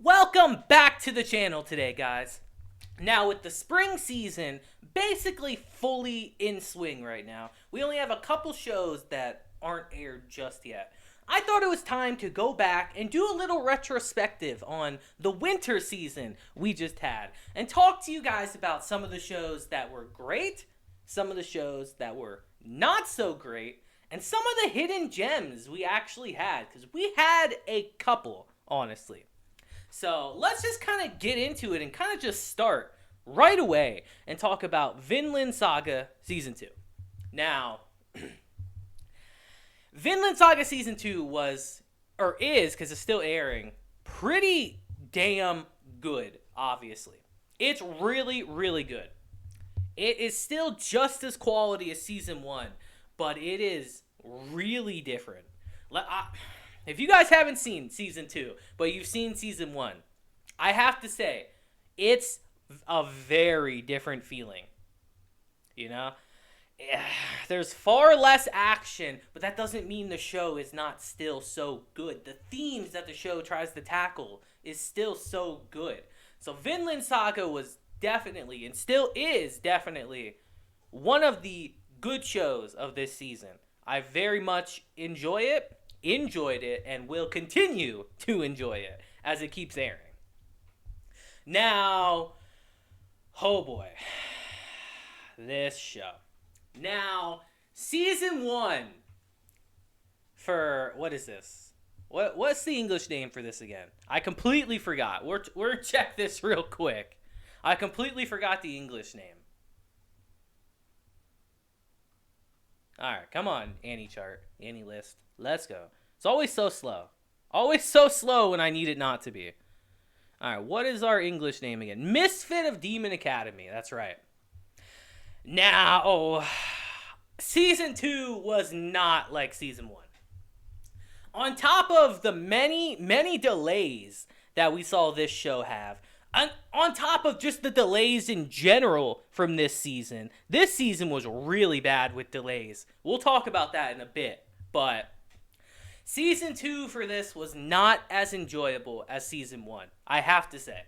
Welcome back to the channel today, guys. Now, with the spring season basically fully in swing right now, we only have a couple shows that aren't aired just yet. I thought it was time to go back and do a little retrospective on the winter season we just had and talk to you guys about some of the shows that were great, some of the shows that were not so great, and some of the hidden gems we actually had, because we had a couple, honestly. So let's just kind of get into it and kind of just start right away and talk about Vinland Saga Season 2. Now, Vinland Saga Season 2 was, or is, because it's still airing, pretty damn good, obviously. It's really, really good. It is still just as quality as Season 1, but it is really different. If you guys haven't seen Season 2, but you've seen Season 1, I have to say, it's a very different feeling. You know? There's far less action, but that doesn't mean the show is not still so good. The themes that the show tries to tackle is still so good. So Vinland Saga was definitely, and still is definitely, one of the good shows of this season. I very much enjoyed it, and will continue to enjoy it as it keeps airing. Now, oh boy, this show. Now, Season 1 for, what is this? What's the English name for this again? I completely forgot. We're check this real quick. I completely forgot the English name. Alright, come on, Annie chart, Annie list. Let's go. It's always so slow. Always so slow when I need it not to be. Alright, what is our English name again? Misfit of Demon Academy. That's right. Now, Season 2 was not like Season 1. On top of the many, many delays that we saw this show have, on top of just the delays in general from this season was really bad with delays. We'll talk about that in a bit, but Season 2 for this was not as enjoyable as Season 1, I have to say.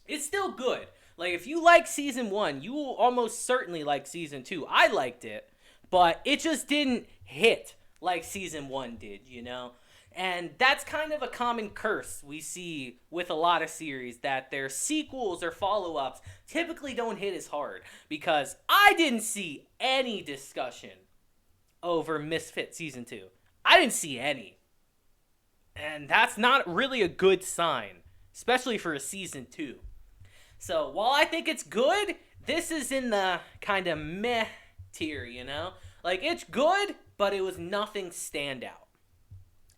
It's still good. Like, if you like Season 1, you will almost certainly like Season 2. I liked it, but it just didn't hit like Season 1 did, you know? And that's kind of a common curse we see with a lot of series, that their sequels or follow-ups typically don't hit as hard, because I didn't see any discussion over Misfit Season 2. I didn't see any. And that's not really a good sign, especially for a Season 2. So while I think it's good, this is in the kind of meh tier, you know? Like, it's good, but it was nothing standout.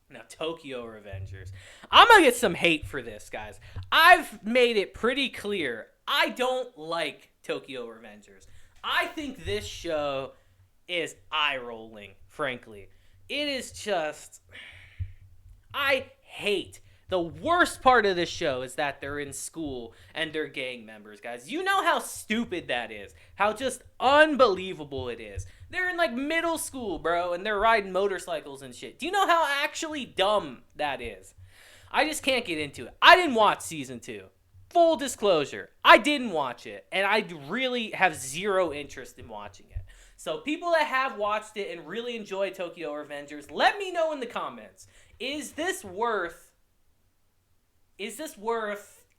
Now, Tokyo Revengers. I'm going to get some hate for this, guys. I've made it pretty clear. I don't like Tokyo Revengers. I think this show is eye-rolling, frankly. It is just... I hate... The worst part of this show is that they're in school and they're gang members, guys. You know how stupid that is. How just unbelievable it is. They're in, like, middle school, bro, and they're riding motorcycles and shit. Do you know how actually dumb that is? I just can't get into it. I didn't watch Season 2. Full disclosure. I didn't watch it, and I really have zero interest in watching it. So people that have watched it and really enjoy Tokyo Revengers, let me know in the comments. Is this worth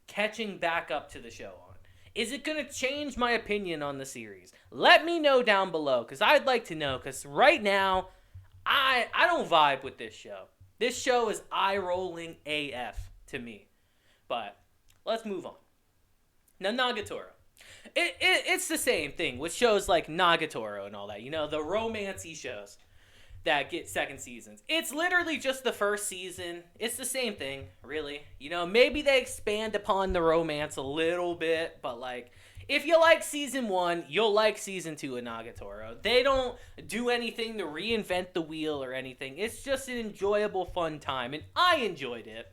catching back up to the show on? Is it going to change my opinion on the series? Let me know down below, because I'd like to know, because right now, I don't vibe with this show. This show is eye-rolling AF to me. But let's move on. Now, Nagatoro. It's the same thing with shows like Nagatoro and all that. You know, the romance-y shows that get second seasons. It's literally just the first season. It's the same thing, really. You know, maybe they expand upon the romance a little bit, but, like, if you like Season 1, you'll like Season 2 in Nagatoro. They don't do anything to reinvent the wheel or anything. It's just an enjoyable, fun time, and I enjoyed it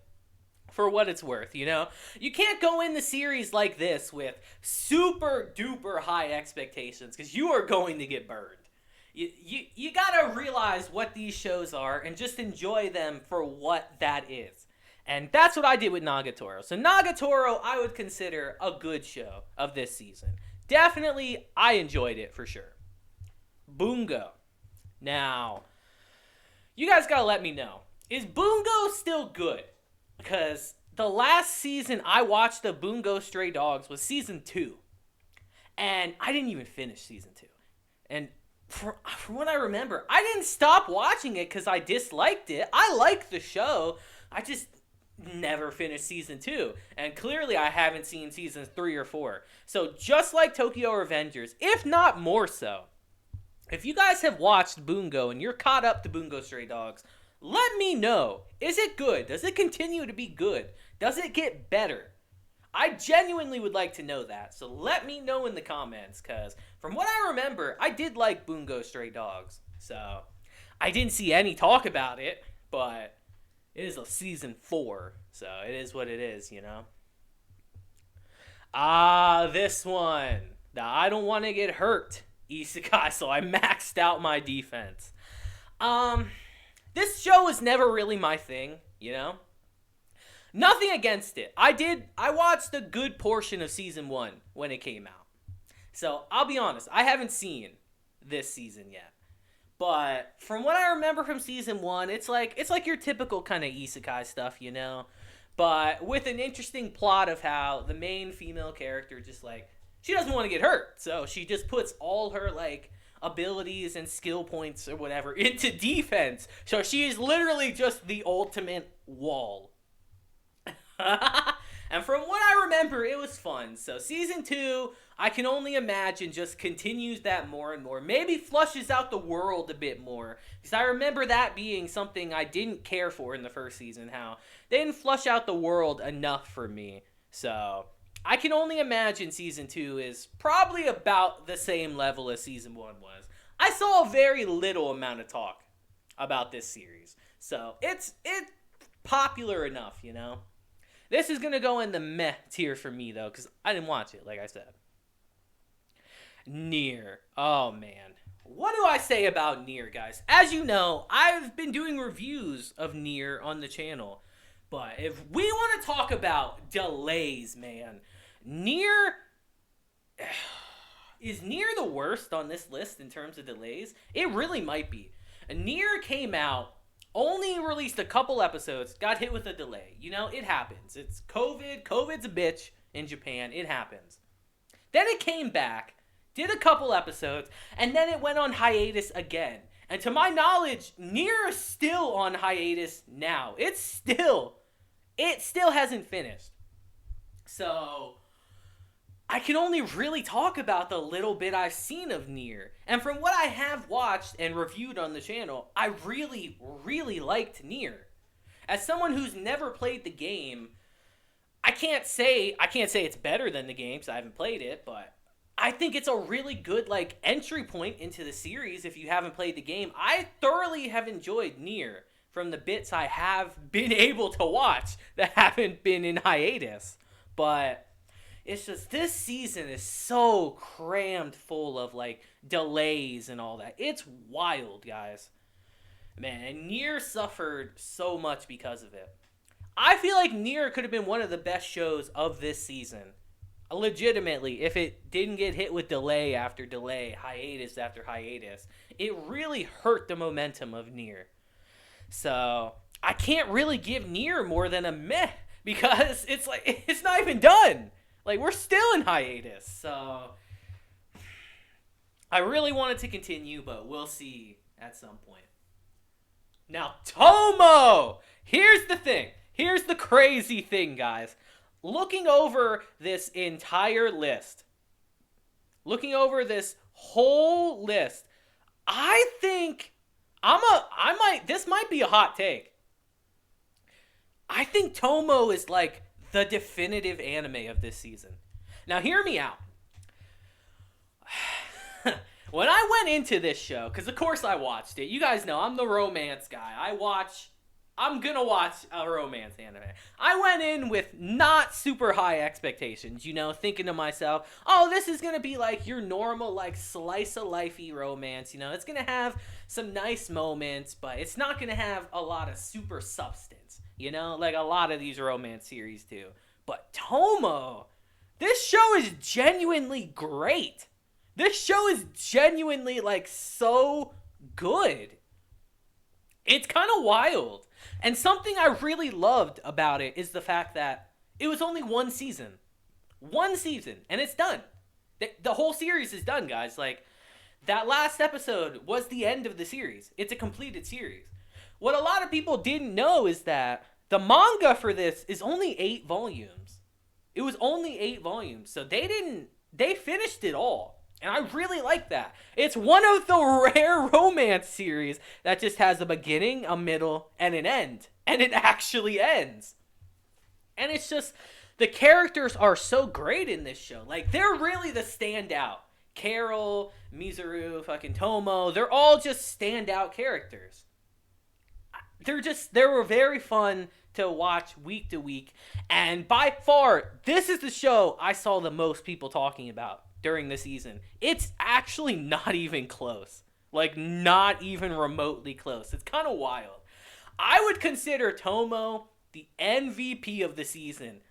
for what it's worth, you know? You can't go in the series like this with super duper high expectations, because you are going to get burned. You gotta realize what these shows are and just enjoy them for what that is. And that's what I did with Nagatoro. So Nagatoro, I would consider a good show of this season. Definitely, I enjoyed it for sure. Bungo. Now, you guys gotta let me know. Is Bungo still good? Because the last season I watched of Bungo Stray Dogs was season 2. And I didn't even finish season 2. And from what I remember, I didn't stop watching it because I disliked it. I liked the show. I just never finished season 2. And clearly I haven't seen seasons 3 or 4. So just like Tokyo Revengers, if not more so, if you guys have watched Bungo and you're caught up to Bungo Stray Dogs, let me know. Is it good? Does it continue to be good? Does it get better? I genuinely would like to know that. So let me know in the comments, because from what I remember, I did like Bungo Stray Dogs. So I didn't see any talk about it, but it is a season 4. So it is what it is, you know? This one. The I don't want to get hurt isekai, so I maxed out my defense. This show was never really my thing, you know? Nothing against it. I watched a good portion of season 1 when it came out. So, I'll be honest, I haven't seen this season yet. But from what I remember from season 1, it's like your typical kind of isekai stuff, you know? But with an interesting plot of how the main female character just like, she doesn't want to get hurt. So, she just puts all her like abilities and skill points or whatever into defense. So, she is literally just the ultimate wall. And from what I remember, it was fun. So season 2, I can only imagine, just continues that more and more. Maybe flushes out the world a bit more. Because I remember that being something I didn't care for in the first season. How they didn't flush out the world enough for me. So I can only imagine season 2 is probably about the same level as season 1 was. I saw a very little amount of talk about this series. So it's popular enough, you know? This is going to go in the meh tier for me, though, because I didn't watch it, like I said. Nier. Oh, man. What do I say about Nier, guys? As you know, I've been doing reviews of Nier on the channel. But if we want to talk about delays, man, Nier... Is Nier the worst on this list in terms of delays? It really might be. Nier came out, only released a couple episodes, got hit with a delay. You know, it happens. It's COVID. COVID's a bitch in Japan. It happens. Then it came back, did a couple episodes, and then it went on hiatus again. And to my knowledge, Nier is still on hiatus now. It still hasn't finished. So I can only really talk about the little bit I've seen of Nier. And from what I have watched and reviewed on the channel, I really, really liked Nier. As someone who's never played the game, I can't say it's better than the game, because I haven't played it, but I think it's a really good like entry point into the series if you haven't played the game. I thoroughly have enjoyed Nier from the bits I have been able to watch that haven't been in hiatus. But it's just, this season is so crammed full of, like, delays and all that. It's wild, guys. Man, and Nier suffered so much because of it. I feel like Nier could have been one of the best shows of this season. Legitimately, if it didn't get hit with delay after delay, hiatus after hiatus. It really hurt the momentum of Nier. So, I can't really give Nier more than a meh, because it's like, it's not even done. Like, we're still in hiatus, so I really want it to continue, but we'll see at some point. Now, Tomo! Here's the thing. Here's the crazy thing, guys. Looking over this entire list, looking over this whole list, I think this might be a hot take. I think Tomo is like the definitive anime of this season. Now, hear me out. When I went into this show, because of course I watched it. You guys know, I'm the romance guy. I'm gonna watch a romance anime. I went in with not super high expectations, you know, thinking to myself, oh, this is gonna be like your normal, like, slice-of-lifey romance, you know. It's gonna have some nice moments, but it's not gonna have a lot of super substance. like a lot of these romance series do. But Tomo, this show is genuinely great. This show is genuinely like so good. It's kind of wild. And something I really loved about it is the fact that it was only one season. One season, and it's done. The whole series is done, guys. Like, that last episode was the end of the series. It's a completed series. What a lot of people didn't know is that the manga for this is only 8 volumes. It was only 8 volumes. So they finished it all. And I really like that. It's one of the rare romance series that just has a beginning, a middle, and an end. And it actually ends. And it's just, the characters are so great in this show. Like, they're really the standout. Carol, Mizuru, fucking Tomo, they're all just standout characters. They were very fun to watch week to week. And by far, this is the show I saw the most people talking about during the season. It's actually not even close. Like, not even remotely close. It's kind of wild. I would consider Tomo the MVP of the season.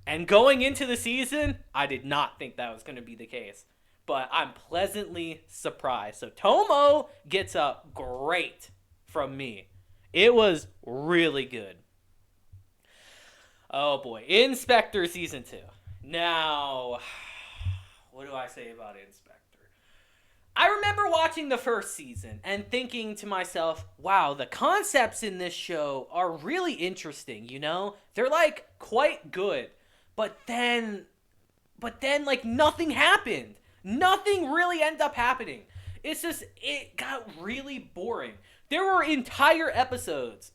And going into the season, I did not think that was going to be the case. But I'm pleasantly surprised. So Tomo gets a great from me. It was really good. Oh boy. Inspector Season 2. Now, what do I say about Inspector? I remember watching the first season and thinking to myself, wow, the concepts in this show are really interesting, They're, like, quite good. But then, like, nothing happened. Nothing really ended up happening. It's just, it got really boring. There were entire episodes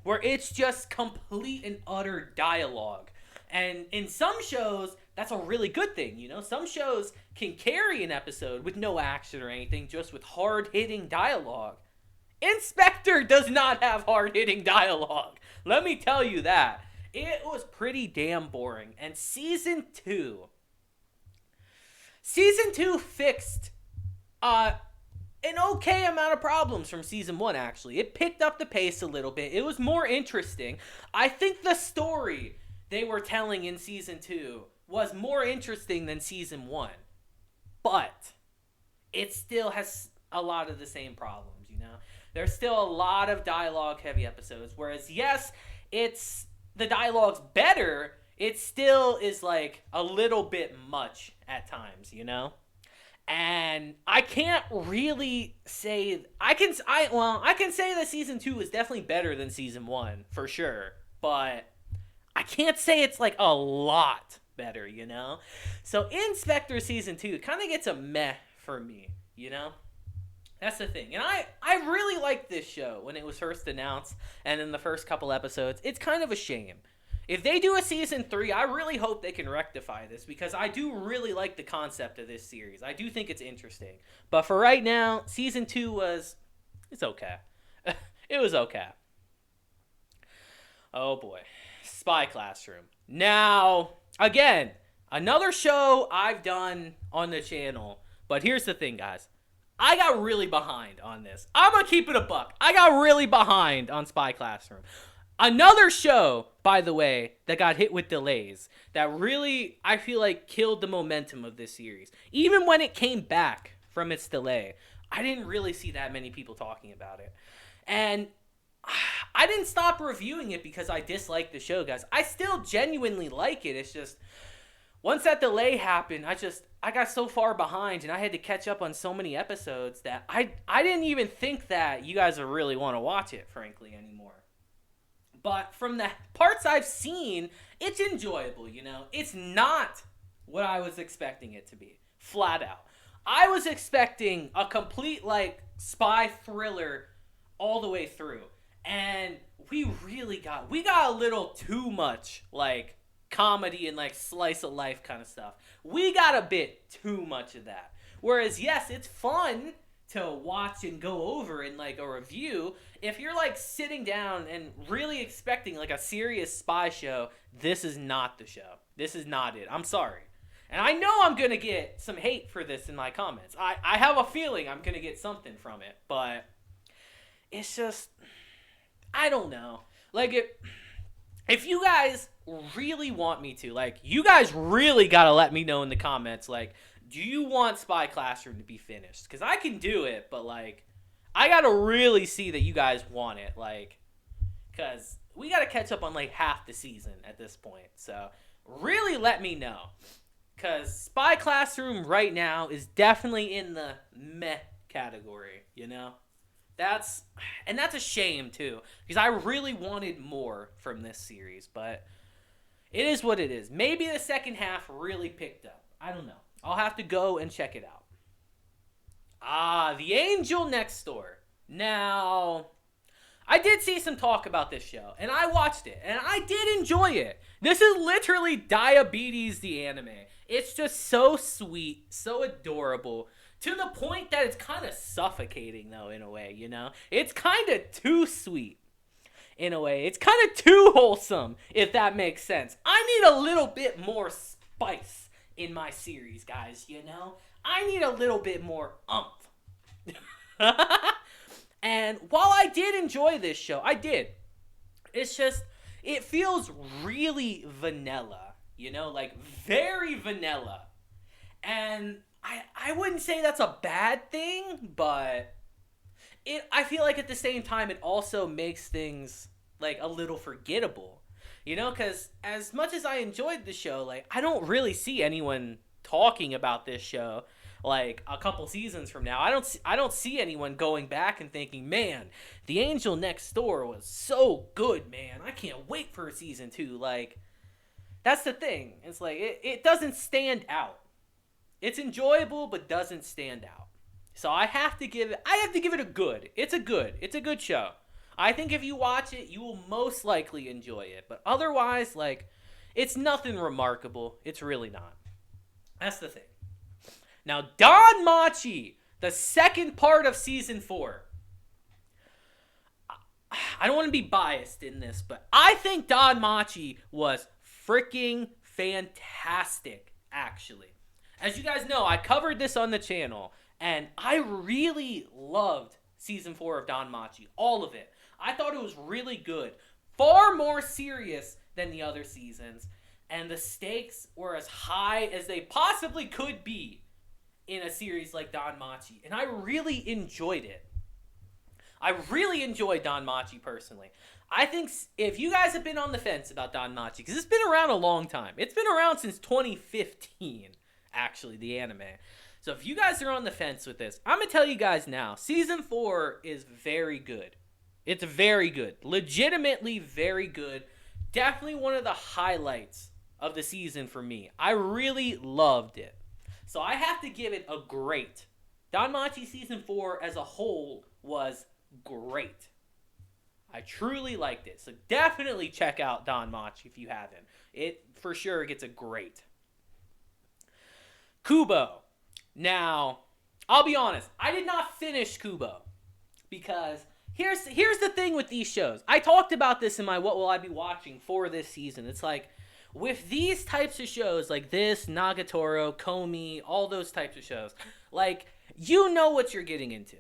where it's just complete and utter dialogue. And in some shows, that's a really good thing, Some shows can carry an episode with no action or anything, just with hard-hitting dialogue. Inspector does not have hard-hitting dialogue. Let me tell you that. It was pretty damn boring. And Season 2 fixed an okay amount of problems from Season 1, actually. It picked up the pace a little bit. It was more interesting. I think the story they were telling in Season 2 was more interesting than Season 1. But it still has a lot of the same problems, There's still a lot of dialogue-heavy episodes. Whereas, yes, the dialogue's better, it still is, like, a little bit much at times, And I can't really say... I can say that Season 2 is definitely better than Season 1, for sure. But I can't say it's, like, a lot better, So Inspector Season 2 kind of gets a meh for me, That's the thing. And I really liked this show when it was first announced and in the first couple episodes. It's kind of a shame. If they do a Season 3, I really hope they can rectify this because I do really like the concept of this series. I do think it's interesting. But for right now, Season 2 it's okay. It was okay. Oh boy. Spy Classroom. Now, again, another show I've done on the channel. But here's the thing, guys. I got really behind on this. I'm going to keep it a buck. I got really behind on Spy Classroom. Another show, by the way, that got hit with delays that really, I feel like, killed the momentum of this series. Even when it came back from its delay, I didn't really see that many people talking about it. And I didn't stop reviewing it because I disliked the show, guys. I still genuinely like it. It's just, once that delay happened, I got so far behind and I had to catch up on so many episodes that I didn't even think that you guys would really want to watch it, frankly, anymore. But from the parts I've seen, it's enjoyable, It's not what I was expecting it to be. Flat out. I was expecting a complete, like, spy thriller all the way through. And we got a little too much, like, comedy and, like, slice of life kind of stuff. We got a bit too much of that. Whereas, yes, it's fun to watch and go over in, like, a review. If you're, like, sitting down and really expecting, like, a serious spy show, this is not the show. This is not it. I'm sorry. And I know I'm going to get some hate for this in my comments. I have a feeling I'm going to get something from it. But it's just, I don't know. like if you guys really want me to, like, you guys really gotta let me know in the comments, like, do you want Spy Classroom to be finished? Because I can do it, but, like, I gotta really see that you guys want it, like, because we gotta catch up on, like, half the season at this point. So, really let me know. Because Spy Classroom right now is definitely in the meh category, you know? That's a shame, too, because I really wanted more from this series, but it is what it is. Maybe the second half really picked up. I don't know. I'll have to go and check it out. The Angel Next Door. Now, I did see some talk about this show, and I watched it, and I did enjoy it. This is literally Diabetes the anime. It's just so sweet, so adorable, to the point that it's kind of suffocating, though, in a way, you know? It's kind of too sweet, in a way. It's kind of too wholesome, if that makes sense. I need a little bit more spice in my series, guys, you know? I need a little bit more umph. And while I did enjoy this show, I did. It's just, it feels really vanilla, you know? Like, very vanilla. And I wouldn't say that's a bad thing, but I feel like at the same time it also makes things like a little forgettable, you know, because as much as I enjoyed the show, like, I don't really see anyone talking about this show like a couple seasons from now. I don't see anyone going back and thinking, man, The Angel Next Door was so good, man, I can't wait for season 2. Like, that's the thing. It's like it doesn't stand out. It's enjoyable, but doesn't stand out. So I have to give it a good. It's a good show. I think if you watch it, you will most likely enjoy it. But otherwise, like, it's nothing remarkable. It's really not. That's the thing. Now, Don Machi, the second part of season 4. I don't want to be biased in this, but I think Don Machi was freaking fantastic, actually. As you guys know, I covered this on the channel, and I really loved season 4 of Don Machi. All of it. I thought it was really good. Far more serious than the other seasons, and the stakes were as high as they possibly could be in a series like Don Machi, and I really enjoyed it. I really enjoyed Don Machi personally. I think if you guys have been on the fence about Don Machi, because it's been around a long time. It's been around since 2015. Actually, the anime. So if you guys are on the fence with this, I'm going to tell you guys now, season 4 is very good. It's very good. Legitimately very good. Definitely one of the highlights of the season for me. I really loved it. So I have to give it a great. Don Machi season 4 as a whole was great. I truly liked it. So definitely check out Don Machi if you haven't. It for sure gets a great. Kubo. Now, I'll be honest. I did not finish Kubo. Because here's the thing with these shows. I talked about this in my What Will I Be Watching for this season. It's like, with these types of shows, like this, Nagatoro, Komi, all those types of shows, like, you know what you're getting into.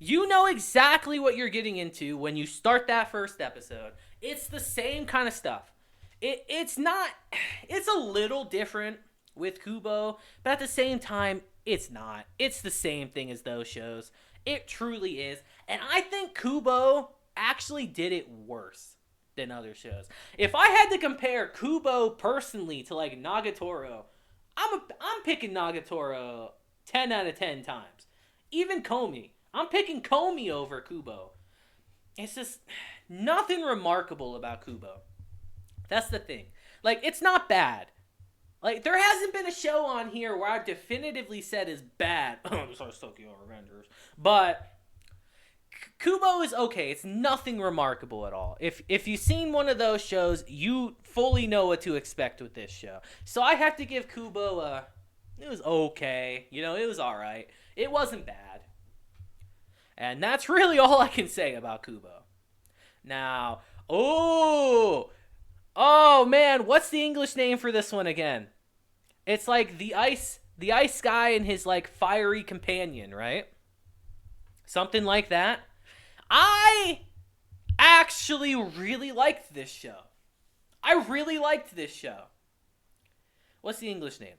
You know exactly what you're getting into when you start that first episode. It's the same kind of stuff. It's a little different with Kubo, but at the same time, it's not. It's the same thing as those shows. It truly is. And I think Kubo actually did it worse than other shows. If I had to compare Kubo personally to like Nagatoro, I'm picking Nagatoro 10 out of 10 times. Even Komi. I'm picking Komi over Kubo. It's just nothing remarkable about Kubo. That's the thing. Like, it's not bad. Like, there hasn't been a show on here where I've definitively said is bad. Besides Tokyo Revengers. But Kubo is okay. It's nothing remarkable at all. If you've seen one of those shows, you fully know what to expect with this show. So I have to give Kubo it was okay. You know, it was alright. It wasn't bad. And that's really all I can say about Kubo. Now, oh man, what's the English name for this one again? It's like the ice guy and his like fiery companion, right? Something like that. I actually really liked this show. I really liked this show. What's the English name?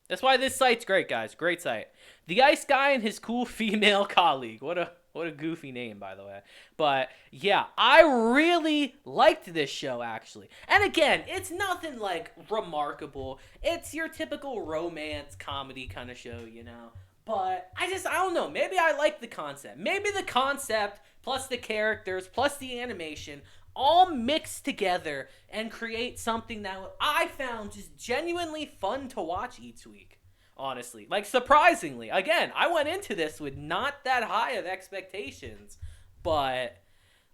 That's why this site's great, guys. Great site. The Ice Guy and His Cool Female Colleague. What a goofy name, by the way. But yeah, I really liked this show, actually. And again, it's nothing like remarkable. It's your typical romance comedy kind of show, you know. But I don't know. Maybe I like the concept. Maybe the concept plus the characters plus the animation all mixed together and create something that I found just genuinely fun to watch each week. Honestly, like surprisingly, again, I went into this with not that high of expectations, but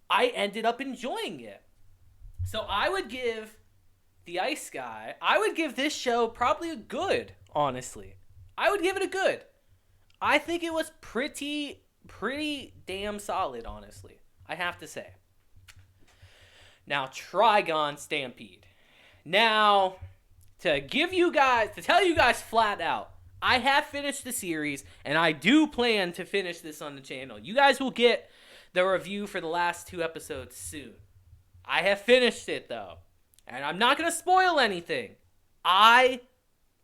I ended up enjoying it. So I would give The Ice Guy, I would give this show probably a good, honestly. I would give it a good. I think it was pretty damn solid, honestly. I have to say. Now, Trigon Stampede. Now, to tell you guys flat out, I have finished the series, and I do plan to finish this on the channel. You guys will get the review for the last 2 episodes soon. I have finished it, though, and I'm not going to spoil anything. I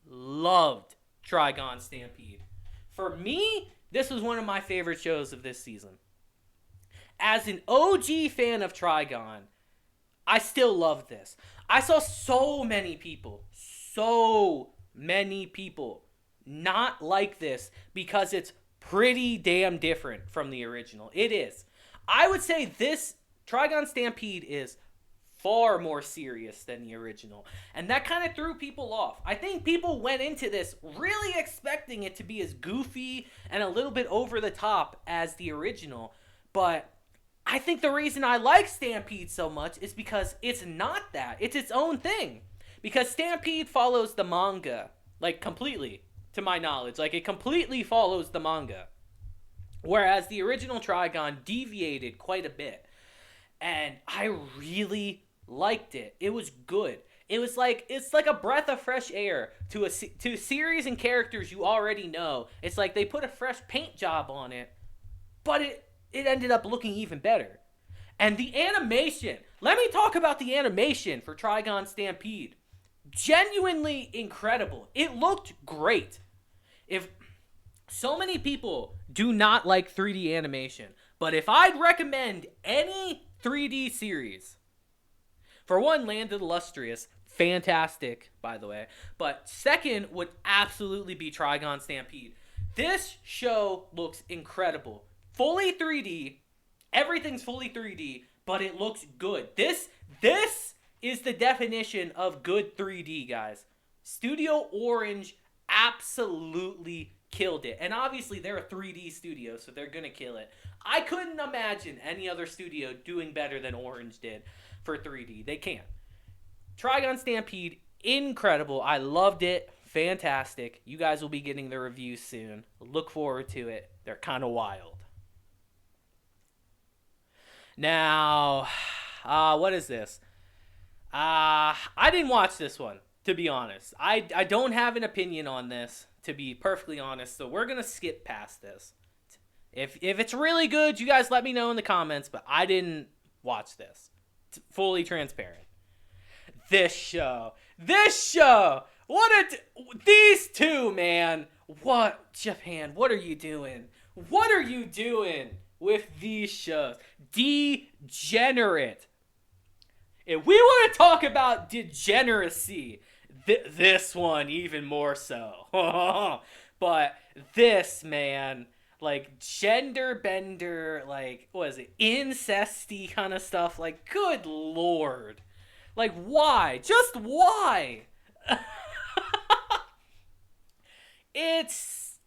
loved Trigon Stampede. For me, this was one of my favorite shows of this season. As an OG fan of Trigon, I still love this. I saw so many people not like this because it's pretty damn different from the original. It is. I would say this Trigon Stampede is far more serious than the original. And that kind of threw people off. I think people went into this really expecting it to be as goofy and a little bit over the top as the original. But I think the reason I like Stampede so much is because it's not that. It's its own thing. Because Stampede follows the manga, like, completely, to my knowledge. Like, it completely follows the manga. Whereas the original Trigon deviated quite a bit. And I really liked it. It was good. It's like a breath of fresh air to series and characters you already know. It's like they put a fresh paint job on it, but it ended up looking even better. And the animation, let me talk about the animation for Trigon Stampede. Genuinely incredible. It looked great. If so many people do not like 3D animation, but if I'd recommend any 3D series, for one, Land of the Illustrious, fantastic, by the way, but second would absolutely be Trigon Stampede. This show looks incredible. Fully 3D, everything's fully 3D, but it looks good. This is the definition of good 3D, guys. Studio Orange absolutely killed it. And obviously, they're a 3D studio, so they're going to kill it. I couldn't imagine any other studio doing better than Orange did for 3D. They can't. Trigon Stampede, incredible. I loved it. Fantastic. You guys will be getting the review soon. Look forward to it. They're kind of wild. Now, what is this? I didn't watch this one, to be honest. I don't have an opinion on this, to be perfectly honest, so we're going to skip past this. If it's really good, you guys let me know in the comments, but I didn't watch this. It's fully transparent. This show, these two, man. What, Japan, what are you doing? What are you doing with these shows? Degenerate. If we want to talk about degeneracy, this one even more so. But this, man, like gender bender, like, what is it, incesty kind of stuff, like, good lord. Like, why? Just why? It's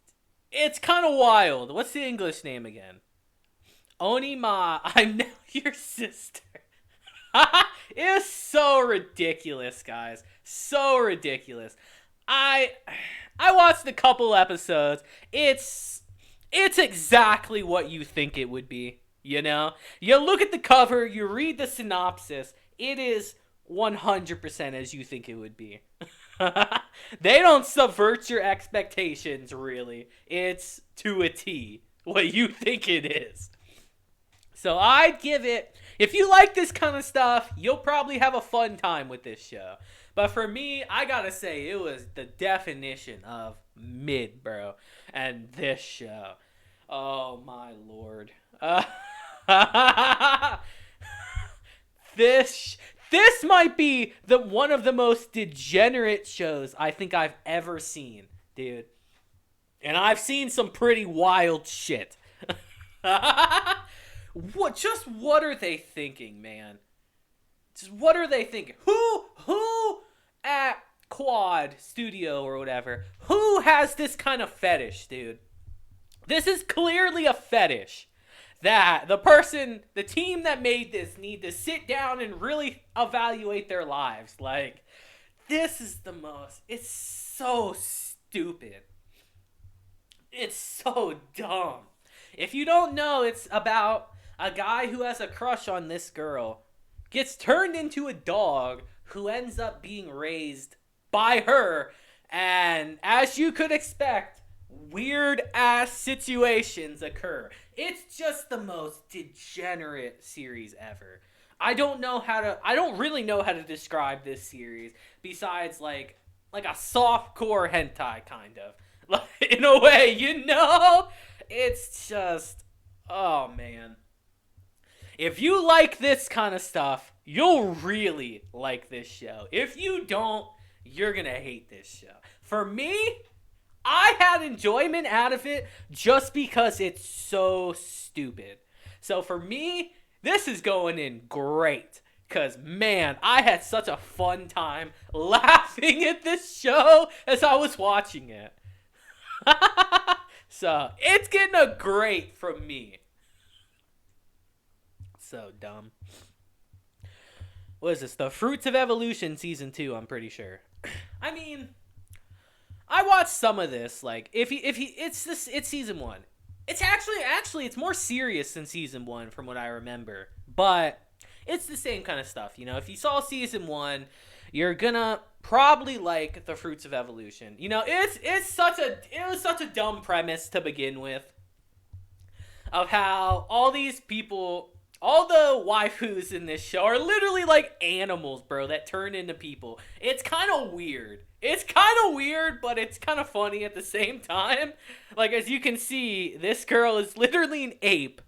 kind of wild. What's the English name again? Onima, I'm now your sister. It's so ridiculous, guys. So ridiculous. I watched a couple episodes. It's exactly what you think it would be, you know? You look at the cover, you read the synopsis. It is 100% as you think it would be. They don't subvert your expectations, really. It's to a T what you think it is. So I'd give it, If you like this kind of stuff, you'll probably have a fun time with this show. But for me, I gotta say, it was the definition of mid, bro. And this show. Oh, my lord. this this might be the one of the most degenerate shows I think I've ever seen, dude. And I've seen some pretty wild shit. What are they thinking, man? Just what are they thinking? Who at Quad Studio or whatever, who has this kind of fetish, dude? This is clearly a fetish that the team that made this need to sit down and really evaluate their lives. Like, this is it's so stupid. It's so dumb. If you don't know, it's about a guy who has a crush on this girl, gets turned into a dog who ends up being raised by her, and as you could expect, weird ass situations occur. It's just the most degenerate series ever. I don't really know how to describe this series besides like a softcore hentai kind of. Like, in a way, It's just, oh man. If you like this kind of stuff, you'll really like this show. If you don't, you're gonna hate this show. For me, I had enjoyment out of it just because it's so stupid. So for me, this is going in great. Because, man, I had such a fun time laughing at this show as I was watching it. So, it's getting a great from me. So dumb. What is this? The Fruits of Evolution Season 2, I'm pretty sure. I mean, I watched some of this. Like, it's Season 1. It's actually, it's more serious than Season 1 from what I remember. But it's the same kind of stuff. You know, if you saw Season 1, you're gonna probably like The Fruits of Evolution. You know, it was such a dumb premise to begin with, of how all these people, all the waifus in this show are literally like animals, bro, that turn into people. It's kind of weird. But it's kind of funny at the same time. Like, as you can see, this girl is literally an ape.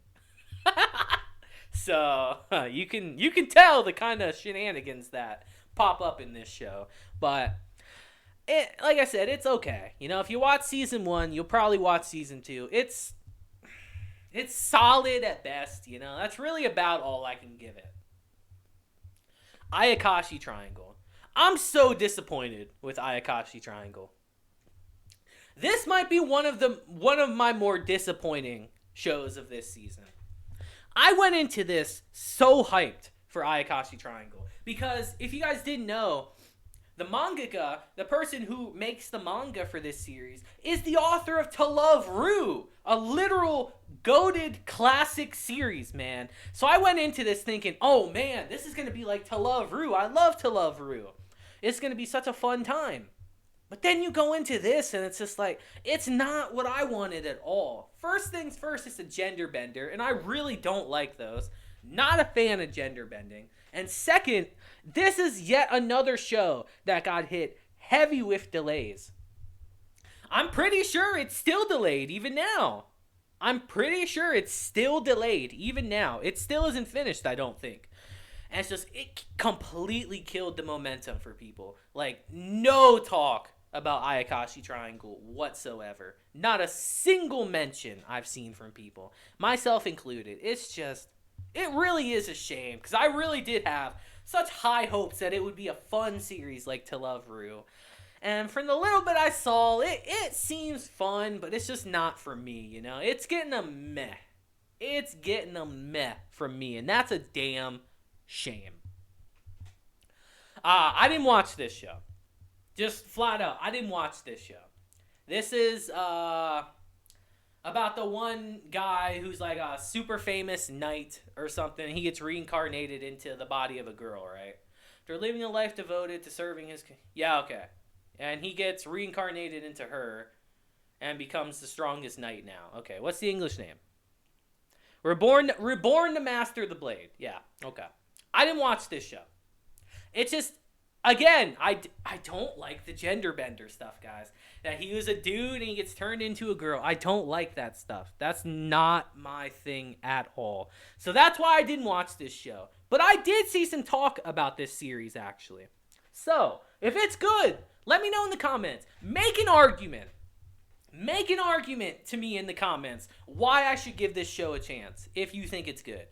So you can tell the kind of shenanigans that pop up in this show. But like I said, it's okay. You know, if you watch Season 1, you'll probably watch Season 2. It's solid at best, you know. That's really about all I can give it. Ayakashi Triangle. I'm so disappointed with Ayakashi Triangle. This might be one of my more disappointing shows of this season. I went into this so hyped for Ayakashi Triangle because if you guys didn't know, the mangaka, the person who makes the manga for this series, is the author of To Love Ru, a literal goated classic series, man. So I went into this thinking, oh man, this is going to be like To Love Ru. I love To Love Ru. It's going to be such a fun time. But then you go into this and it's just like, it's not what I wanted at all. First things first, it's a gender bender, and I really don't like those. Not a fan of gender bending. And second, this is yet another show that got hit heavy with delays. I'm pretty sure it's still delayed even now. It still isn't finished, I don't think. And it's just, it completely killed the momentum for people. Like, no talk about Ayakashi Triangle whatsoever. Not a single mention I've seen from people, myself included. It's just, it really is a shame, because I really did have such high hopes that it would be a fun series like To Love Ru. And from the little bit I saw, it seems fun, but it's just not for me, you know? It's getting a meh. From me, and that's a damn shame. I didn't watch this show. Just flat out, I didn't watch this show. This is about the one guy who's like a super famous knight or something. He gets reincarnated into the body of a girl, right? After living a life devoted to serving his... Yeah, okay. And he gets reincarnated into her and becomes the strongest knight now. Okay, what's the English name? Reborn to master the blade. Yeah, okay. I didn't watch this show. It's just, again, I don't like the gender bender stuff, guys. That he was a dude and he gets turned into a girl. I don't like that stuff. That's not my thing at all. So that's why I didn't watch this show. But I did see some talk about this series, actually. So, if it's good, let me know in the comments. Make an argument. Make an argument to me in the comments why I should give this show a chance if you think it's good.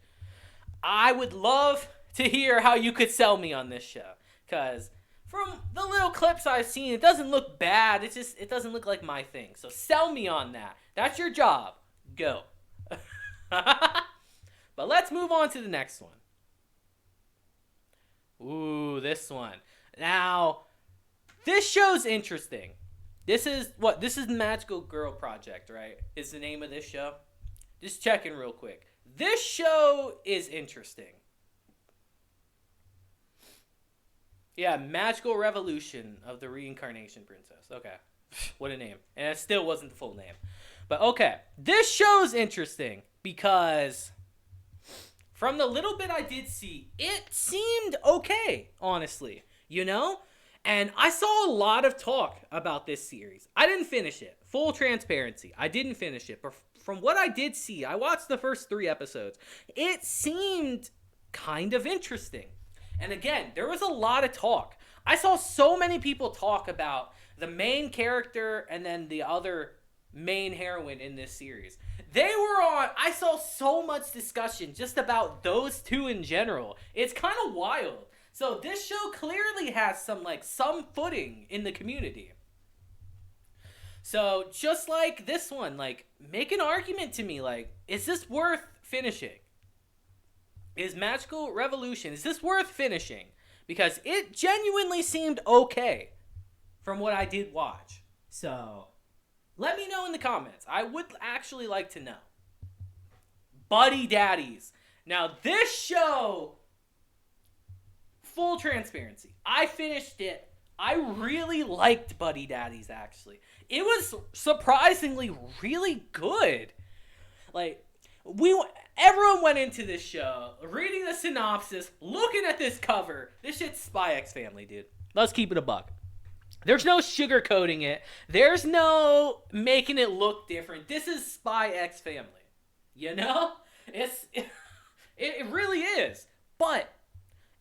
I would love to hear how you could sell me on this show, because from the little clips I've seen, it doesn't look bad. It doesn't look like my thing. So sell me on that. That's your job. Go. But let's move on to the next one. Ooh, this one. Now, this show's interesting. This is the Magical Girl Project, right? Is the name of this show? Just checking real quick. This show is interesting. Yeah, Magical Revolution of the Reincarnation Princess. Okay. What a name. And it still wasn't the full name. But okay. This show's interesting because from the little bit I did see, it seemed okay, honestly. You know? And I saw a lot of talk about this series. I didn't finish it. Full transparency. I didn't finish it. But from what I did see, I watched the first 3 episodes. It seemed kind of interesting. And again, there was a lot of talk. I saw so many people talk about the main character and then the other main heroine in this series. I saw so much discussion just about those two in general. It's kind of wild. So this show clearly has some footing in the community. So just like this one, make an argument to me, is this worth finishing? Is Magical Revolution, is this worth finishing? Because it genuinely seemed okay from what I did watch. So let me know in the comments. I would actually like to know. Buddy Daddies. Now this show, full transparency, I finished it. I really liked Buddy Daddies, actually. It was surprisingly really good. Everyone went into this show reading the synopsis, looking at this cover. This shit's Spy X Family, dude. Let's keep it a buck. There's no sugarcoating it. There's no making it look different. This is Spy X Family. You know? It really is. But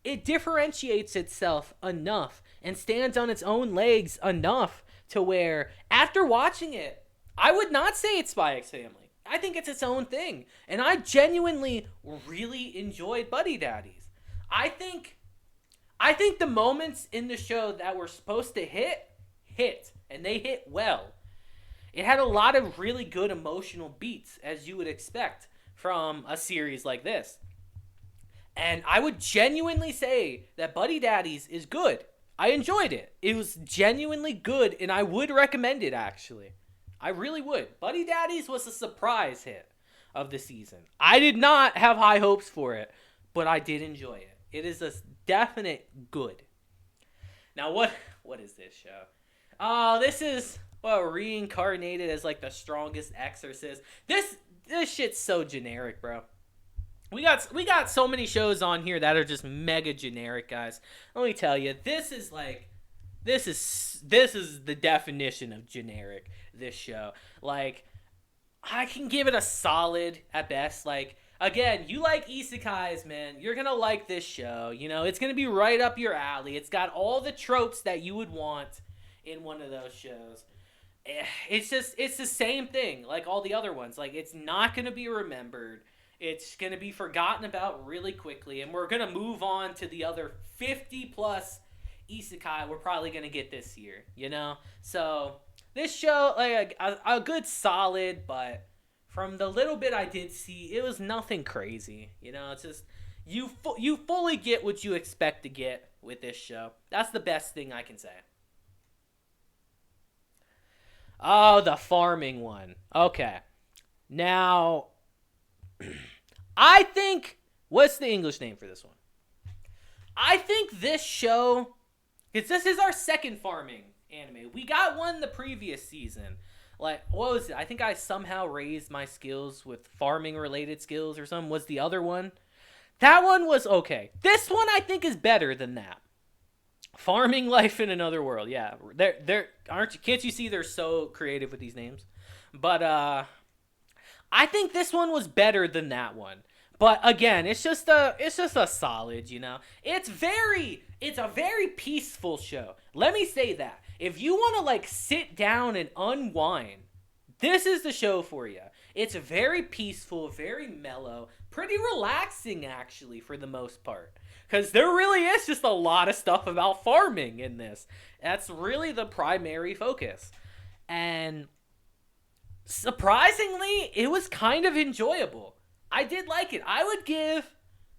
it differentiates itself enough and stands on its own legs enough to where, after watching it, I would not say it's Spy X Family. I think it's its own thing. And I genuinely really enjoyed Buddy Daddies. I think the moments in the show that were supposed to hit. And they hit well. It had a lot of really good emotional beats, as you would expect from a series like this. And I would genuinely say that Buddy Daddies is good. I enjoyed it. It was genuinely good, and I would recommend it, actually. I really would. Buddy Daddies was a surprise hit of the season. I did not have high hopes for it, but I did enjoy it. It is a definite good. Now, what is this show? Oh, this is reincarnated as the strongest exorcist. This shit's so generic, bro. We got so many shows on here that are just mega generic, guys. Let me tell you, this is the definition of generic, this show. I can give it a solid at best. Again, you like isekais, man. You're going to like this show. You know, it's going to be right up your alley. It's got all the tropes that you would want in one of those shows. It's the same thing like all the other ones. It's not going to be remembered. It's going to be forgotten about really quickly. And we're going to move on to the other 50 plus isekai we're probably going to get this year, you know? So this show, a good solid, but from the little bit I did see, it was nothing crazy. You know, it's just, you fully get what you expect to get with this show. That's the best thing I can say. Oh, the farming one. Okay. Now, I think, what's the English name for this one? I think this show, because this is our second farming anime. We got one the previous season. Like, what was it? I think I somehow raised my skills with farming related skills or something. Was the other one? That one was okay. This one I think is better than that. Farming life in another world. Yeah, they're aren't you? Can't you see they're so creative with these names? But I think this one was better than that one. But again, it's just a solid, you know. It's a very peaceful show. Let me say that. If you want to like sit down and unwind, this is the show for you. It's very peaceful, very mellow, pretty relaxing actually for the most part. Cuz there really is just a lot of stuff about farming in this. That's really the primary focus. And surprisingly, it was kind of enjoyable. I did like it. I would give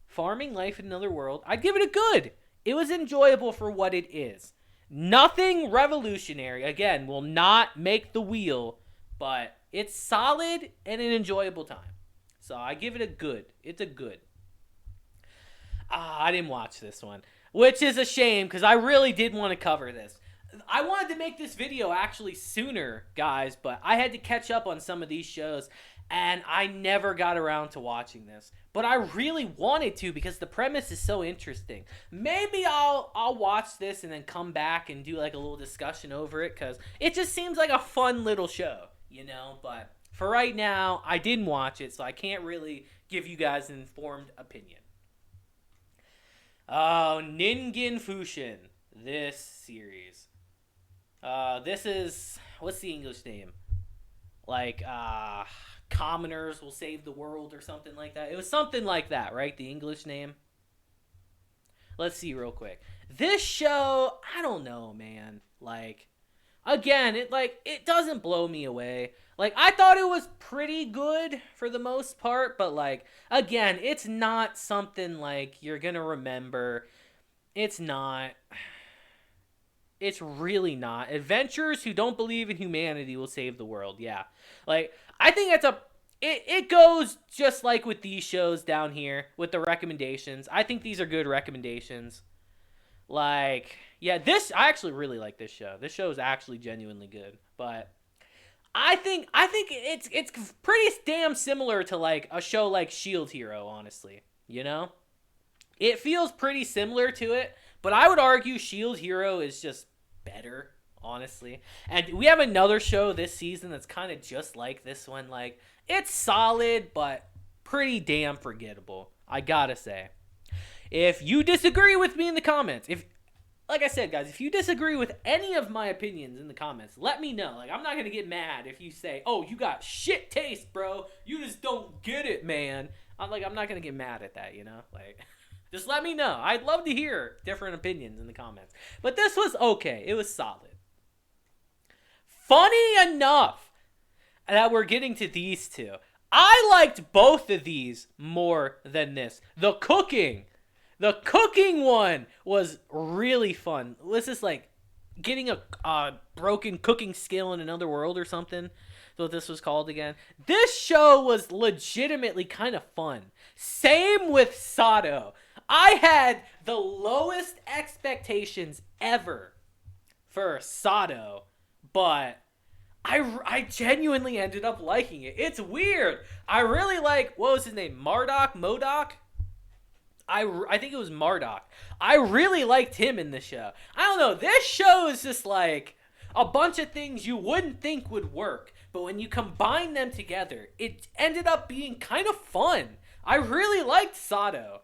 Farming Life in Another World, I'd give it a good. It was enjoyable for what it is. Nothing revolutionary. Again, will not make the wheel, but it's solid and an enjoyable time. So I give it a good. It's a good. I didn't watch this one, which is a shame because I really did want to cover this. I wanted to make this video actually sooner, guys, but I had to catch up on some of these shows, and I never got around to watching this. But I really wanted to because the premise is so interesting. Maybe I'll watch this and then come back and do like a little discussion over it because it just seems like a fun little show, you know? But for right now, I didn't watch it, so I can't really give you guys an informed opinion. Oh, Ningen Fushin, this series. This is, what's the English name? Like, Commoners Will Save the World or something like that. It was something like that, right? The English name. Let's see real quick. This show, I don't know, man. Like, again, it doesn't blow me away. Like, I thought it was pretty good for the most part, but like, again, it's not something like you're gonna remember. It's not. It's really not. Adventurers who don't believe in humanity will save the world. Yeah. Like, I think it goes just like with these shows down here with the recommendations. I think these are good recommendations. Like, yeah, I actually really like this show. This show is actually genuinely good. But I think it's pretty damn similar to like a show like Shield Hero, honestly. You know? It feels pretty similar to it, but I would argue Shield Hero is just better, honestly. And we have another show this season that's kind of just like this one. Like, it's solid, but pretty damn forgettable, I gotta say. If you disagree with me in the comments, like I said, guys, if you disagree with any of my opinions in the comments, let me know. Like, I'm not gonna get mad if you say, oh, you got shit taste, bro. You just don't get it, man. I'm not gonna get mad at that, you know? Like... Just let me know. I'd love to hear different opinions in the comments. But this was okay. It was solid. Funny enough that we're getting to these two. I liked both of these more than this. The cooking one was really fun. This is like getting a broken cooking skill in another world or something. So what this was called again. This show was legitimately kind of fun. Same with Sato. I had the lowest expectations ever for Sato, but I genuinely ended up liking it. It's weird. I really like, what was his name? Modoc? I think it was Marduk. I really liked him in the show. I don't know. This show is just like a bunch of things you wouldn't think would work, but when you combine them together, it ended up being kind of fun. I really liked Sato.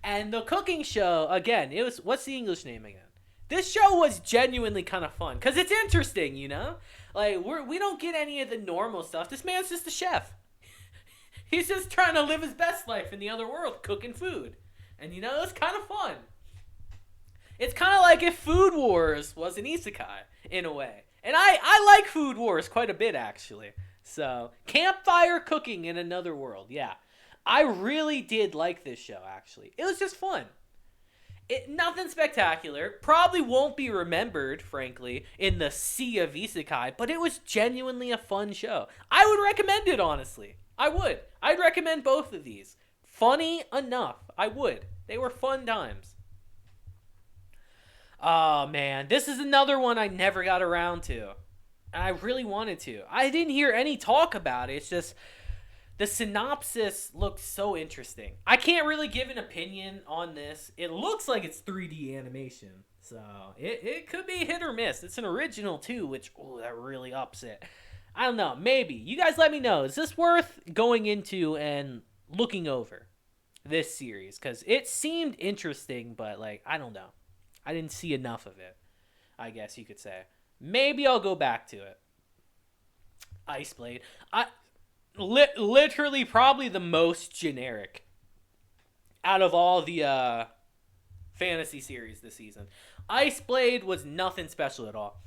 And the cooking show, again, it was, what's the English name again? This show was genuinely kind of fun because it's interesting, you know? Like, we don't get any of the normal stuff. This man's just a chef. He's just trying to live his best life in the other world, cooking food. And, you know, it's kind of fun. It's kind of like if Food Wars was an isekai, in a way. And I like Food Wars quite a bit, actually. So, campfire cooking in another world, yeah. I really did like this show, actually. It was just fun. Nothing spectacular. Probably won't be remembered, frankly, in the sea of isekai, but it was genuinely a fun show. I would recommend it, honestly. I would. I'd recommend both of these. Funny enough. I would. They were fun times. Oh, man. This is another one I never got around to. And I really wanted to. I didn't hear any talk about it. It's just the synopsis looks so interesting. I can't really give an opinion on this. It looks like it's 3D animation. So it could be hit or miss. It's an original too, which that really ups it. I don't know. Maybe. You guys let me know. Is this worth going into and looking over this series? Because it seemed interesting, but like, I don't know. I didn't see enough of it, I guess you could say. Maybe I'll go back to it. Ice Blade. Literally probably the most generic out of all the fantasy series this season. Ice Blade was nothing special at all.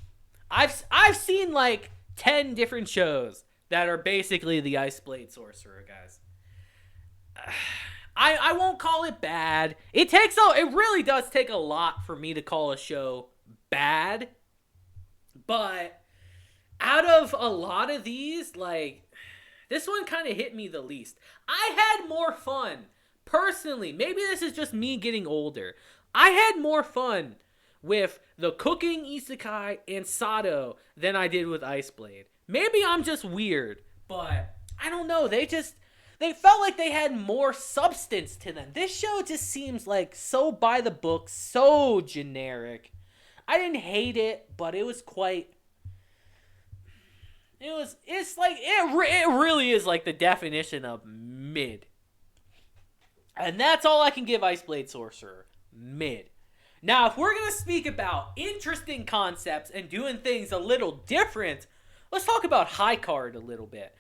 I've seen like 10 different shows that are basically the Ice Blade Sorcerer, guys. I won't call it bad. It really does take a lot for me to call a show bad. But out of a lot of these, like, this one kind of hit me the least. I had more fun, personally. Maybe this is just me getting older. I had more fun with the cooking isekai and Sado than I did with Ice Blade. Maybe I'm just weird, but I don't know. They felt like they had more substance to them. This show just seems like so by the book, so generic. I didn't hate it, but it was quite... It's like, it really is like the definition of mid. And that's all I can give Ice Blade Sorcerer. Mid. Now, if we're going to speak about interesting concepts and doing things a little different, let's talk about High Card a little bit.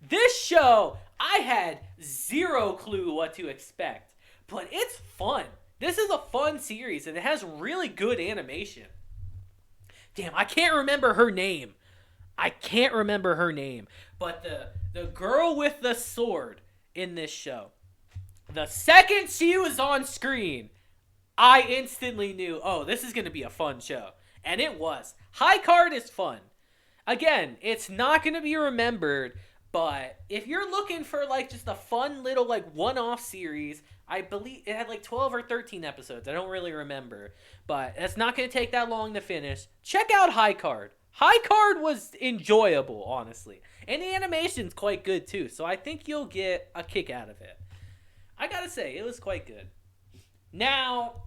This show, I had zero clue what to expect, but it's fun. This is a fun series, and it has really good animation. Damn, I can't remember her name. But the girl with the sword in this show, the second she was on screen, I instantly knew, oh, this is going to be a fun show. And it was. High Card is fun. Again, it's not going to be remembered, but if you're looking for like just a fun little like one-off series, I believe it had like 12 or 13 episodes. I don't really remember, but it's not going to take that long to finish. Check out High Card. High Card was enjoyable, honestly. And the animation's quite good, too. So I think you'll get a kick out of it. I gotta say, it was quite good. Now,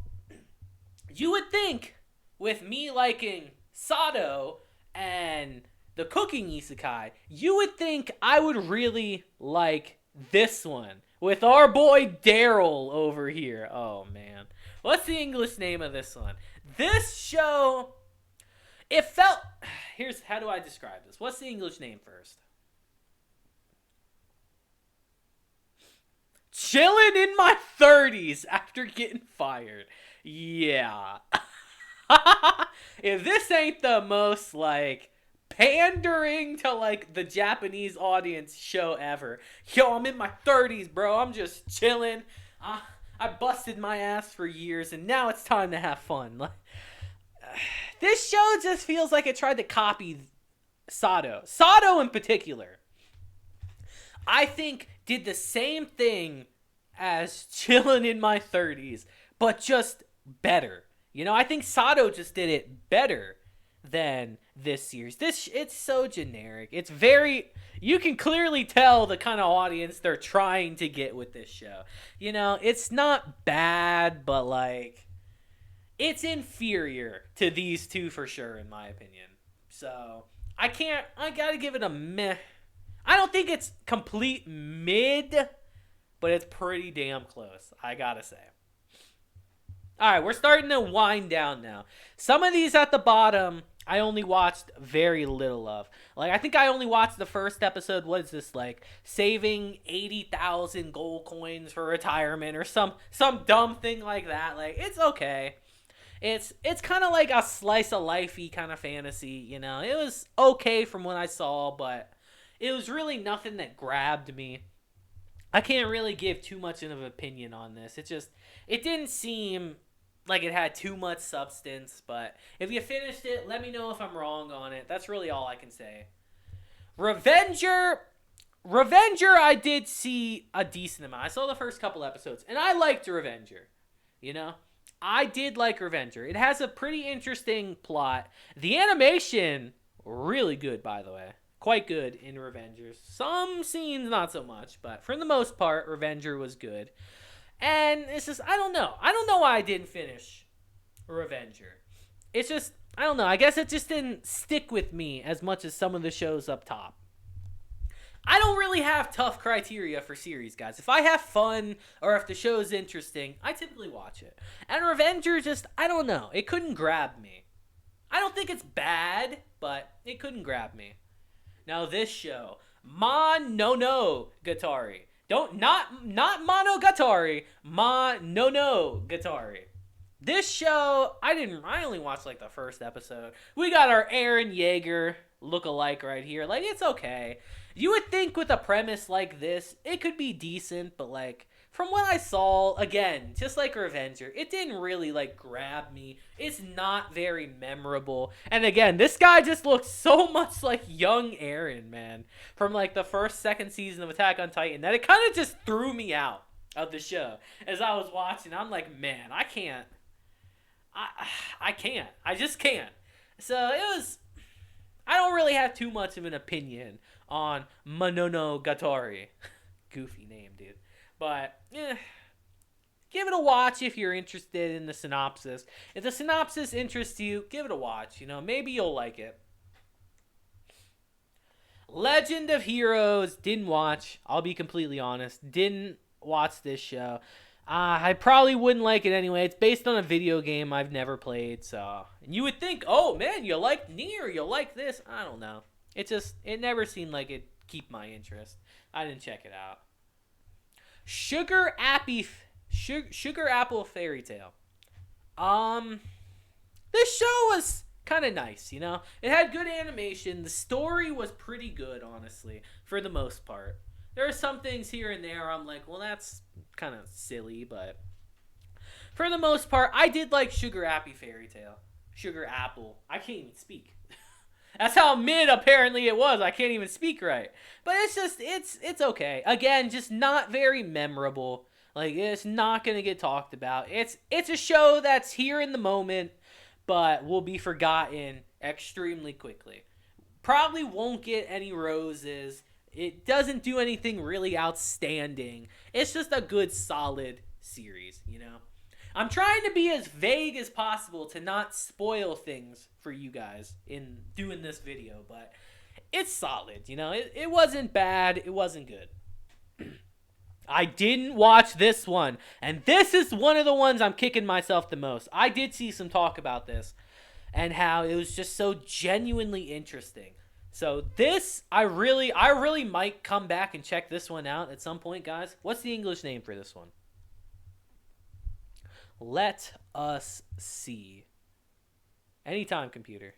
you would think, with me liking Sado and the cooking isekai, you would think I would really like this one. With our boy Daryl over here. Oh, man. What's the English name of this one? This show... It felt... how do I describe this? What's the English name first? Chilling in my 30s after getting fired. Yeah. If this ain't the most, like, pandering to, like, the Japanese audience show ever. Yo, I'm in my 30s, bro. I'm just chilling. I busted my ass for years, and now it's time to have fun. Like... This show just feels like it tried to copy Sado. Sado in particular, I think, did the same thing as Chillin' in My 30s, but just better. You know, I think Sado just did it better than this series. It's so generic. It's very... You can clearly tell the kind of audience they're trying to get with this show. You know, it's not bad, but like... It's inferior to these two for sure, in my opinion. So, I gotta give it a meh. I don't think it's complete mid, but it's pretty damn close, I gotta say. Alright, we're starting to wind down now. Some of these at the bottom, I only watched very little of. Like, I think I only watched the first episode. What is this, like, saving 80,000 gold coins for retirement or some dumb thing like that. Like, it's okay. It's kind of like a slice of lifey kind of fantasy, you know. It was okay from what I saw, but it was really nothing that grabbed me. I can't really give too much of an opinion on this. It didn't seem like it had too much substance, but if you finished it, let me know if I'm wrong on it. That's really all I can say. Revenger, I did see a decent amount. I saw the first couple episodes, and I liked Revenger, you know. I did like Revenger. It has a pretty interesting plot. The animation really good, by the way. Quite good in Revengers. Some scenes not so much, but for the most part, Revenger was good. And it's just, I don't know. I don't know why I didn't finish Revenger. It's just, I don't know. I guess it just didn't stick with me as much as some of the shows up top. I don't really have tough criteria for series, guys. If I have fun or if the show is interesting, I typically watch it. And Revenger just, I don't know. It couldn't grab me. I don't think it's bad, but it couldn't grab me. Now this show, Monogatari. Not Monogatari, Monogatari. This show, I only watched like the first episode. We got our Eren Yeager look-alike right here. Like, it's okay. You would think with a premise like this, it could be decent, but like, from what I saw, again, just like Revenger, it didn't really like grab me. It's not very memorable. And again, this guy just looks so much like young Eren, man, from like the second season of Attack on Titan, that it kind of just threw me out of the show. As I was watching, I'm like, man, I can't. I can't. I just can't. So it was, I don't really have too much of an opinion on Monogatari. Goofy name, dude. But, give it a watch if you're interested in the synopsis. If the synopsis interests you, give it a watch. You know, maybe you'll like it. Legend of Heroes, didn't watch. I'll be completely honest. Didn't watch this show. I probably wouldn't like it anyway. It's based on a video game I've never played, so. And you would think, oh man, you like Nier, you'll like this. I don't know. It never seemed like it'd keep my interest. I didn't check it out. Sugar Apple Fairy Tale. This show was kind of nice, you know? It had good animation. The story was pretty good, honestly, for the most part. There are some things here and there I'm like, well, that's kind of silly, but for the most part, I did like Sugar Apple Fairy Tale. Sugar Apple. I can't even speak. That's how mid apparently it was. I can't even speak right. But it's just, it's okay. Again, just not very memorable. Like, it's not going to get talked about. It's a show that's here in the moment, but will be forgotten extremely quickly. Probably won't get any roses. It doesn't do anything really outstanding. It's just a good, solid series, you know? I'm trying to be as vague as possible to not spoil things for you guys in doing this video, but it's solid, you know? It wasn't bad. It wasn't good. I didn't watch this one, and this is one of the ones I'm kicking myself the most. I did see some talk about this and how it was just so genuinely interesting. So this, I really might come back and check this one out at some point, guys. What's the English name for this one? Let us see. Anytime, computer.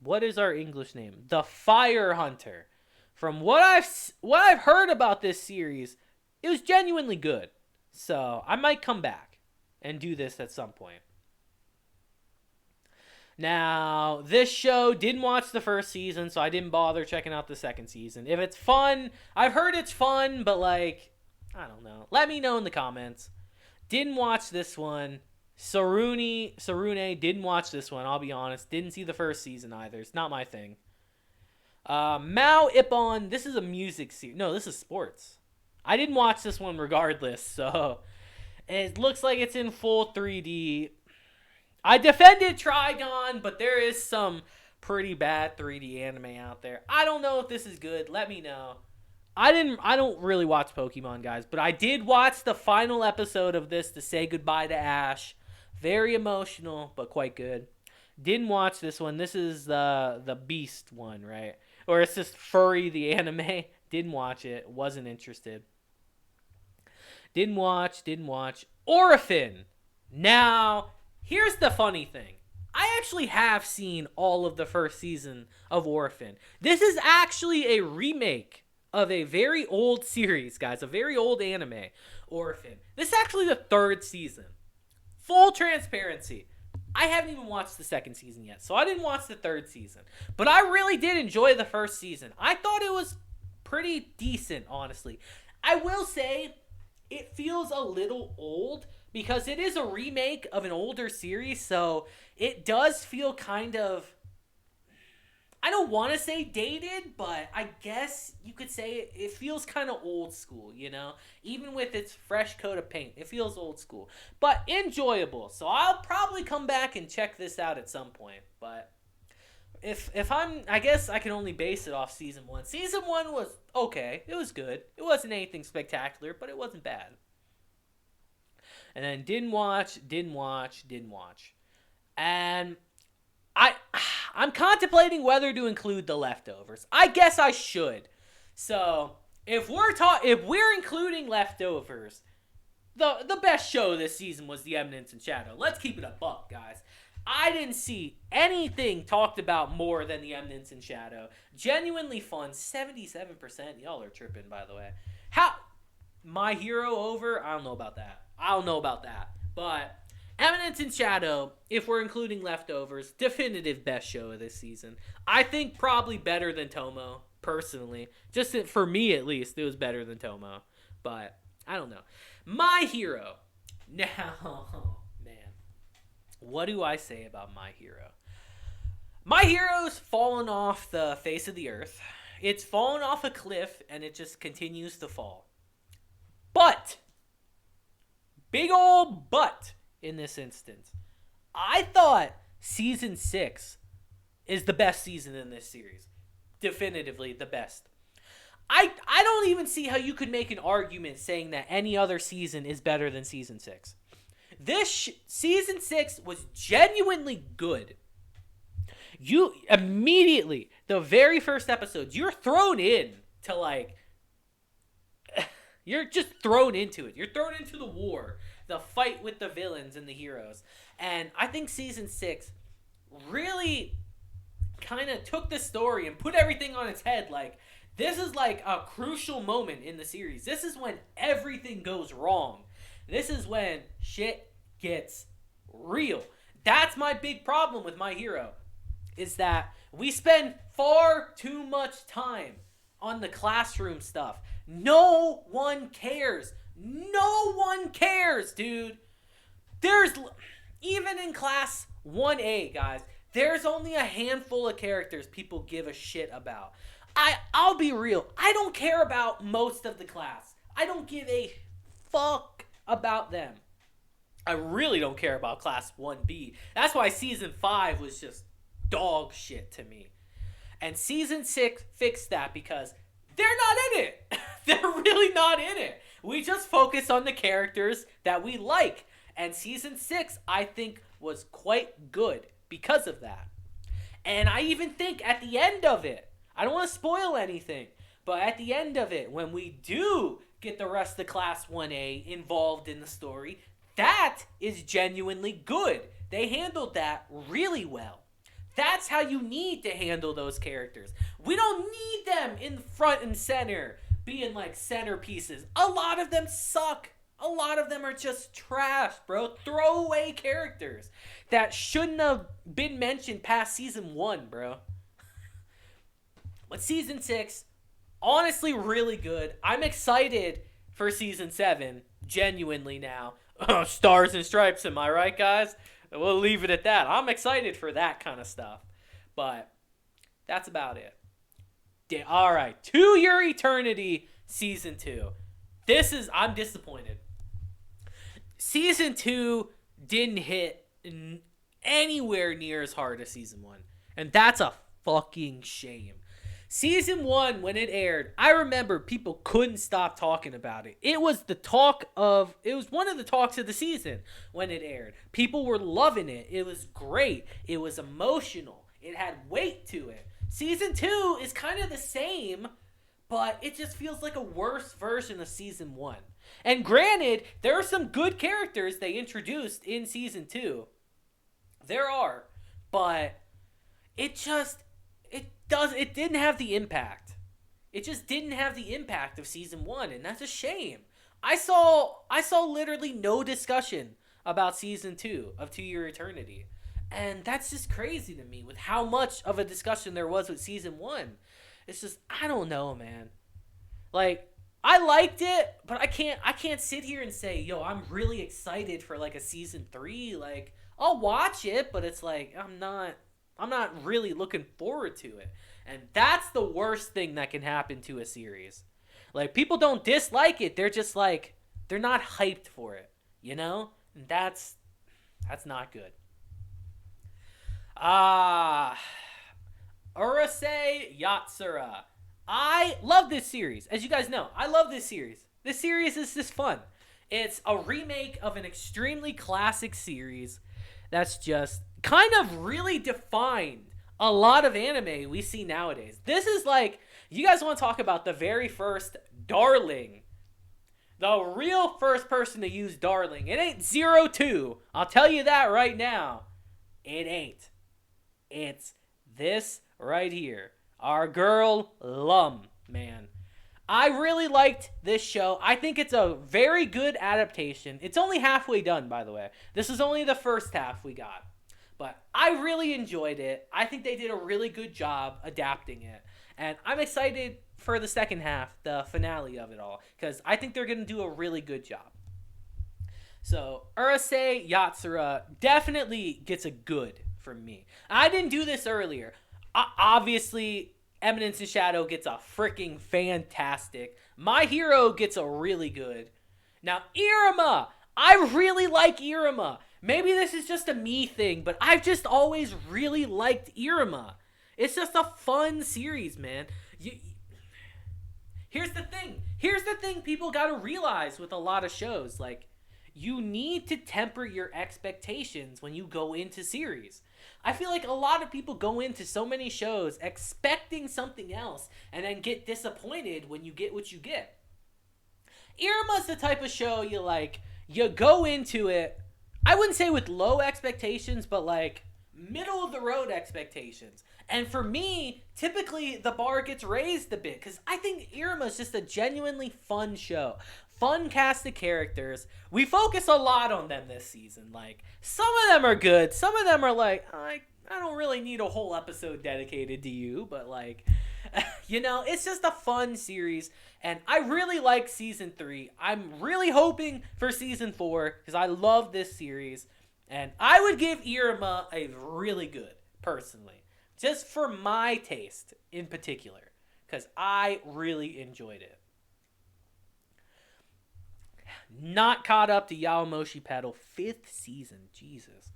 What is our English name? The Fire Hunter. From what I've heard about this series, it was genuinely good. So I might come back and do this at some point. Now, this show, didn't watch the first season, so I didn't bother checking out the second season. If it's fun, I've heard it's fun, but like, I don't know. Let me know in the comments. Didn't watch this one. Sarune, didn't watch this one, I'll be honest. Didn't see the first season either. It's not my thing. Mao Ippon, this is a music series. No, this is sports. I didn't watch this one regardless, so it looks like it's in full 3D. I defended Trigon, but there is some pretty bad 3D anime out there. I don't know if this is good. Let me know. I don't really watch Pokemon, guys, but I did watch the final episode of this to say goodbye to Ash. Very emotional, but quite good. Didn't watch this one. This is the Beast one, right? Or it's just Furry, the anime. Didn't watch it. Wasn't interested. Didn't watch. Orphan. Now, here's the funny thing. I actually have seen all of the first season of Orphan. This is actually a remake of a very old series, guys. A very old anime, Orphan. This is actually the third season. Full transparency. I haven't even watched the second season yet, so I didn't watch the third season. But I really did enjoy the first season. I thought it was pretty decent, honestly. I will say, it feels a little old, because it is a remake of an older series, so it does feel kind of, I don't want to say dated, but I guess you could say it feels kind of old school, you know? Even with its fresh coat of paint, it feels old school, but enjoyable. So I'll probably come back and check this out at some point, but if I guess I can only base it off season 1. Season 1 was okay. It was good. It wasn't anything spectacular, but it wasn't bad. And then didn't watch. And I I'm contemplating whether to include the leftovers. I guess I should. So if we're including leftovers, the best show this season was The Eminence in Shadow. Let's keep it a buck, guys. I didn't see anything talked about more than The Eminence in Shadow. Genuinely fun. 77%. Y'all are tripping, by the way. How My Hero over? I don't know about that. But Eminence in Shadow, if we're including leftovers, definitive best show of this season. I think probably better than Tomo, personally. Just for me, at least, it was better than Tomo. But I don't know. My Hero. Now, man, what do I say about My Hero? My Hero's fallen off the face of the earth. It's fallen off a cliff, and it just continues to fall. But, big old but in this instance, I thought season 6 is the best season in this series. Definitively the best. I don't even see how you could make an argument saying that any other season is better than season 6. Season 6 was genuinely good. You immediately, the very first episode, you're thrown in to like, you're just thrown into it. You're thrown into the war, the fight with the villains and the heroes. And I think season 6 really kind of took the story and put everything on its head. Like, this is like a crucial moment in the series. This is when everything goes wrong. This is when shit gets real. That's my big problem with My Hero, is that we spend far too much time on the classroom stuff. No one cares. No one cares, dude. Even in class 1A, guys, there's only a handful of characters people give a shit about. I'll be real. I don't care about most of the class. I don't give a fuck about them. I really don't care about class 1B. That's why season 5 was just dog shit to me. And season 6 fixed that because they're not in it. They're really not in it. We just focus on the characters that we like. And season 6, I think, was quite good because of that. And I even think at the end of it, I don't want to spoil anything, but at the end of it, when we do get the rest of class 1A involved in the story, that is genuinely good. They handled that really well. That's how you need to handle those characters. We don't need them in front and center, being like centerpieces. A lot of them suck. A lot of them are just trash, bro. Throwaway characters that shouldn't have been mentioned past season 1, bro. But season 6, honestly, really good. I'm excited for season 7, genuinely now. Stars and Stripes, am I right, guys? We'll leave it at that. I'm excited for that kind of stuff. But that's about it. All right, To Your Eternity, season 2. I'm disappointed. Season 2 didn't hit anywhere near as hard as season 1. And that's a fucking shame. Season 1, when it aired, I remember people couldn't stop talking about it. It was one of the talks of the season when it aired. People were loving it. It was great. It was emotional. It had weight to it. Season 2 is kind of the same, but it just feels like a worse version of season 1. And granted, there are some good characters they introduced in season 2. There are, but it didn't have the impact. It just didn't have the impact of season 1, and that's a shame. I saw literally no discussion about season 2 of To Your Eternity. And that's just crazy to me with how much of a discussion there was with season 1. It's just, I don't know, man. Like, I liked it, but I can't sit here and say, yo, I'm really excited for like a season 3. Like, I'll watch it, but it's like I'm not really looking forward to it. And that's the worst thing that can happen to a series. Like, people don't dislike it, they're just like they're not hyped for it, you know? And that's not good. Ah, Urusei Yatsura. I love this series. As you guys know, I love this series. This series is just fun. It's a remake of an extremely classic series that's just kind of really defined a lot of anime we see nowadays. This is like, you guys want to talk about the very first Darling. The real first person to use Darling. It ain't Zero Two. I'll tell you that right now. It ain't. It's this right here. Our girl Lum, man. I really liked this show. I think it's a very good adaptation. It's only halfway done, by the way. This is only the first half we got. But I really enjoyed it. I think they did a really good job adapting it. And I'm excited for the second half, the finale of it all, because I think they're going to do a really good job. So, Urusei Yatsura definitely gets a good from me. I didn't do this earlier. Obviously, Eminence and Shadow gets a freaking fantastic. My Hero gets a really good. Now, Iruma! I really like Iruma. Maybe this is just a me thing, but I've just always really liked Iruma. It's just a fun series, man. Here's the thing. Here's the thing people got to realize with a lot of shows. Like, you need to temper your expectations when you go into series. I feel like a lot of people go into so many shows expecting something else and then get disappointed when you get what you get. Irma's the type of show you go into it, I wouldn't say with low expectations, but like middle of the road expectations. And for me, typically the bar gets raised a bit because I think Irma's just a genuinely fun show. Fun cast of characters. We focus a lot on them this season. Like, some of them are good. Some of them are like, I don't really need a whole episode dedicated to you, but like, it's just a fun series. And I really like season 3. I'm really hoping for season 4 because I love this series. And I would give Irma a really good, personally. Just for my taste in particular. Because I really enjoyed it. Not caught up to Yaomoshi Pedal 5th season. Jesus.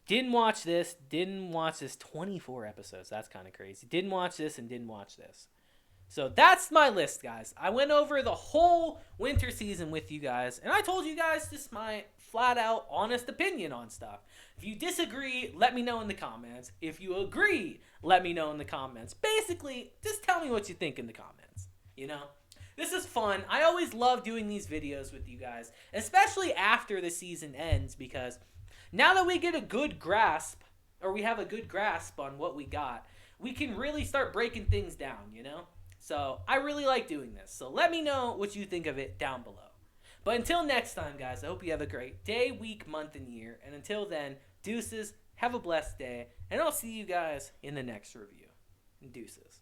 Didn't watch this. 24 episodes. That's kind of crazy. Didn't watch this and didn't watch this. So that's my list, guys. I went over the whole winter season with you guys. And I told you guys just my flat out honest opinion on stuff. If you disagree, let me know in the comments. If you agree, let me know in the comments. Basically, just tell me what you think in the comments. This is fun. I always love doing these videos with you guys, especially after the season ends, because now that we get a good grasp, or we have a good grasp on what we got, we can really start breaking things down, So I really like doing this. So let me know what you think of it down below. But until next time, guys, I hope you have a great day, week, month, and year. And until then, deuces, have a blessed day, and I'll see you guys in the next review. Deuces.